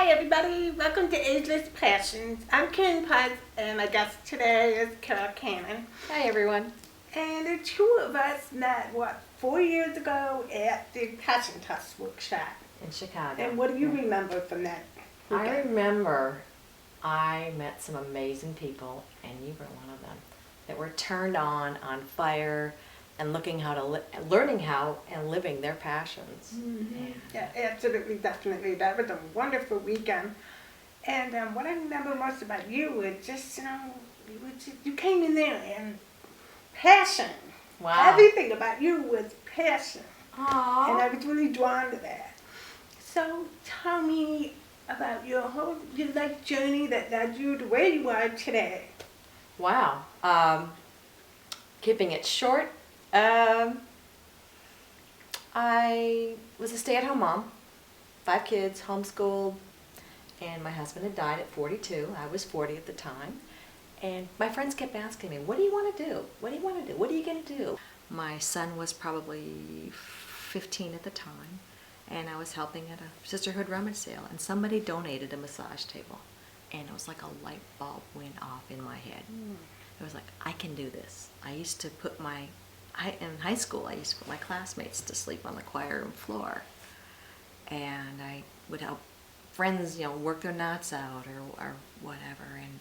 Hi everybody, welcome to Ageless Passions. I'm Karen Putz and my guest today is Carole Cannon. Hi everyone. And the two of us met, 4 years ago at the Passion Test workshop. In Chicago. And what do you remember from that? I remember I met some amazing people, and you were one of them, that were turned on fire, and learning how and living their passions. Mm-hmm. Yeah, absolutely, definitely. That was a wonderful weekend. And what I remember most about you was just, you came in there and passion. Wow. Everything about you was passion. Aww. And I was really drawn to that. So tell me about your life journey that led you to where you are today. Wow. Keeping it short, I was a stay-at-home mom, 5 kids, homeschooled, and my husband had died at 42. I was 40 at the time. And my friends kept asking me, what do you want to do? What do you want to do? What are you going to do? My son was probably 15 at the time, and I was helping at a sisterhood rummage sale, and somebody donated a massage table. And it was like a light bulb went off in my head. It was like, I can do this. I used to put in high school, I used to put my classmates to sleep on the choir room floor. And I would help friends, work their knots out or whatever. And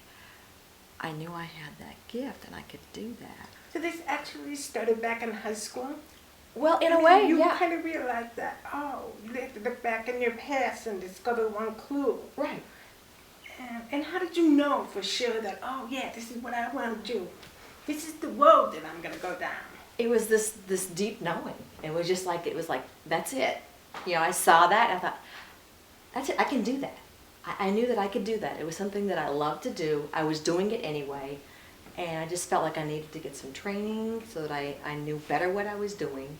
I knew I had that gift and I could do that. So this actually started back in high school? Well, in a way, you yeah. kind of realized that, you have to look back in your past and discover one clue. Right. And how did you know for sure that, this is what I want to do? This is the road that I'm going to go down. It was this deep knowing. It was like, that's it. I saw that and I thought, that's it, I can do that. I knew that I could do that. It was something that I loved to do. I was doing it anyway. And I just felt like I needed to get some training so that I knew better what I was doing.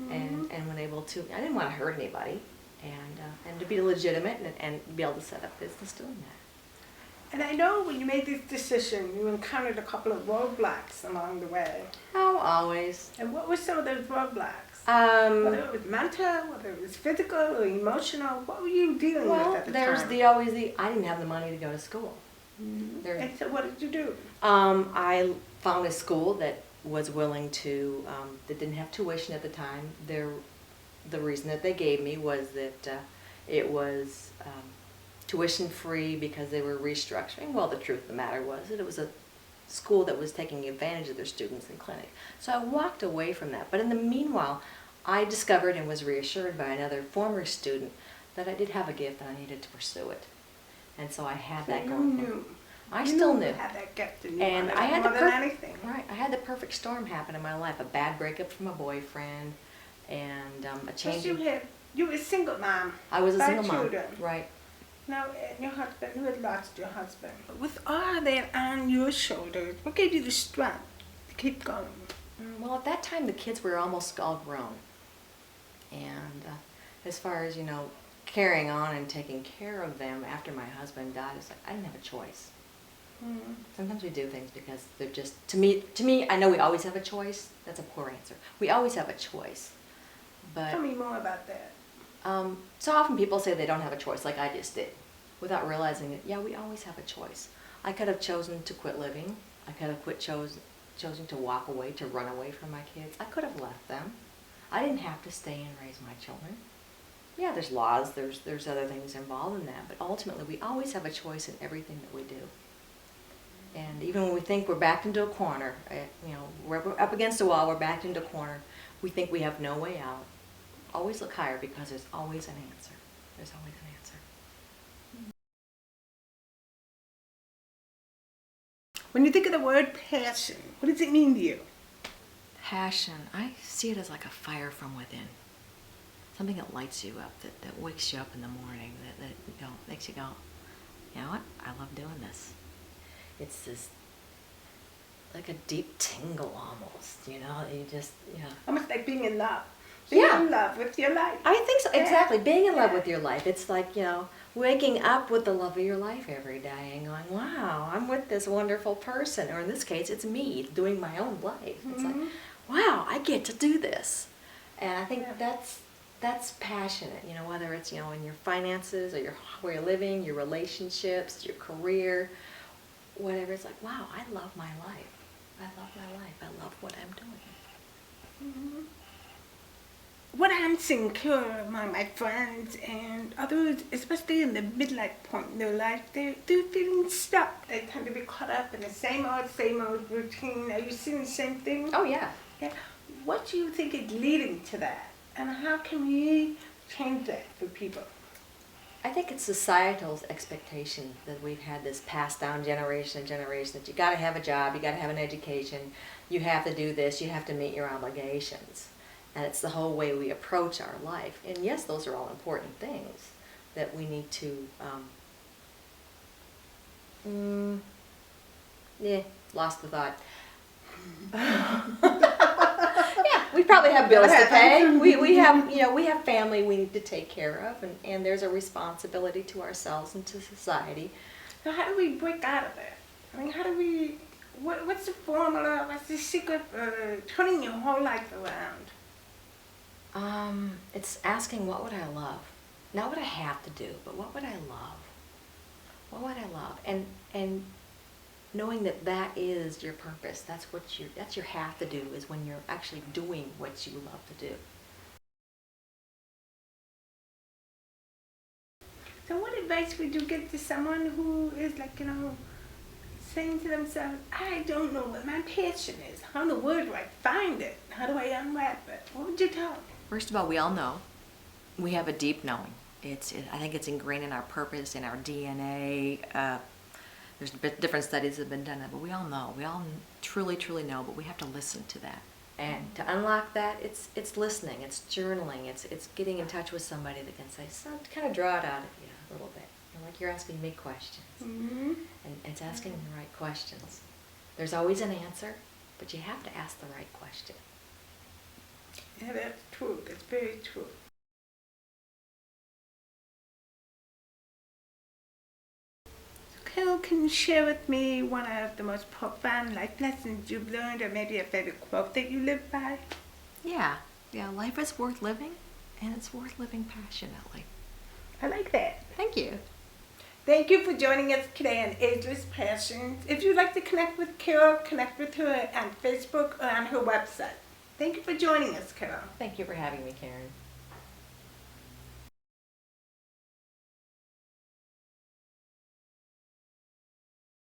And when able to, I didn't want to hurt anybody. And to be legitimate and be able to set up business doing that. And I know when you made this decision, you encountered a couple of roadblocks along the way. Oh, always. And what were some of those roadblocks? Whether it was mental, whether it was physical or emotional, what were you dealing with at the time? There's I didn't have the money to go to school. And so what did you do? I found a school that was willing to, that didn't have tuition at the time. The reason that they gave me was that it was tuition free because they were restructuring. Well, the truth of the matter was that it was a school that was taking advantage of their students in clinic. So I walked away from that. But in the meanwhile, I discovered and was reassured by another former student that I did have a gift and I needed to pursue it. And so I had that going. Knew. I still knew. You had that gift in you And I had more than anything. Right. I had the perfect storm happen in my life. A bad breakup from a boyfriend and a change. Plus you were a single mom. I was a single mom. Children. Right. Now, and your husband, you had lost your husband. With all that on your shoulders, what gave you the strength to keep going? Well, at that time, the kids were almost all grown. And as far as, carrying on and taking care of them after my husband died, it's like I didn't have a choice. Sometimes we do things because they're just, to me, I know we always have a choice. That's a poor answer. We always have a choice. But tell me more about that. So often people say they don't have a choice, like I just did, without realizing that, yeah, we always have a choice. I could have chosen to quit living. I could have chosen to walk away, to run away from my kids. I could have left them. I didn't have to stay and raise my children. Yeah, there's laws, there's other things involved in that, but ultimately we always have a choice in everything that we do. And even when we think we're backed into a corner, we're up against a wall, we're backed into a corner, we think we have no way out. Always look higher because there's always an answer. There's always an answer. When you think of the word passion, what does it mean to you? Passion, I see it as like a fire from within. Something that lights you up, that wakes you up in the morning, that makes you go, you know what, I love doing this. It's this, like a deep tingle almost, you just. Almost like being in love. Being in love with your life. I think so, exactly. Being in love with your life. It's like, waking up with the love of your life every day and going, wow, I'm with this wonderful person. Or in this case, it's me doing my own life. It's like, wow, I get to do this. And I think that's that's passionate, you know, whether it's, you know, in your finances or where you're living, your relationships, your career, whatever. It's like, wow, I love my life. I love my life. I love what I'm doing. Mm-hmm. What I'm seeing here among my friends and others, especially in the midlife point in their life, they're feeling stuck. They tend to be caught up in the same old routine. Are you seeing the same thing? Oh, yeah. Yeah. What do you think is leading to that? And how can we change that for people? I think it's societal's expectation that we've had this passed down generation to generation that you got to have a job, you got to have an education, you have to do this, you have to meet your obligations. And it's the whole way we approach our life. And yes, those are all important things that we need to, lost the thought. Yeah, we probably have bills to pay. We have, you know, we have family we need to take care of, and there's a responsibility to ourselves and to society. So how do we break out of that? I mean, how do we, what's the formula, what's the secret for turning your whole life around? It's asking, what would I love? Not what I have to do, but what would I love? What would I love? And knowing that that is your purpose. That's your have to do, is when you're actually doing what you love to do. So what advice would you give to someone who is like, you know, saying to themselves, I don't know what my passion is. How in the world do I find it? How do I unwrap it? What would you tell them? First of all, we all know. We have a deep knowing. I think it's ingrained in our purpose, in our DNA. There's different studies that have been done, but we all know. We all truly, truly know, but we have to listen to that. And to unlock that, it's listening, it's journaling, it's getting in touch with somebody that can say, kind of draw it out of you a little bit. Like you're asking me questions. Mm-hmm. And it's asking the right questions. There's always an answer, but you have to ask the right question. Yeah, that's true. That's very true. Carole, can you share with me one of the most profound life lessons you've learned, or maybe a favorite quote that you live by? Yeah, life is worth living, and it's worth living passionately. I like that. Thank you. Thank you for joining us today on Ageless Passions. If you'd like to connect with Carole, connect with her on Facebook or on her website. Thank you for joining us, Carole. Thank you for having me, Karen.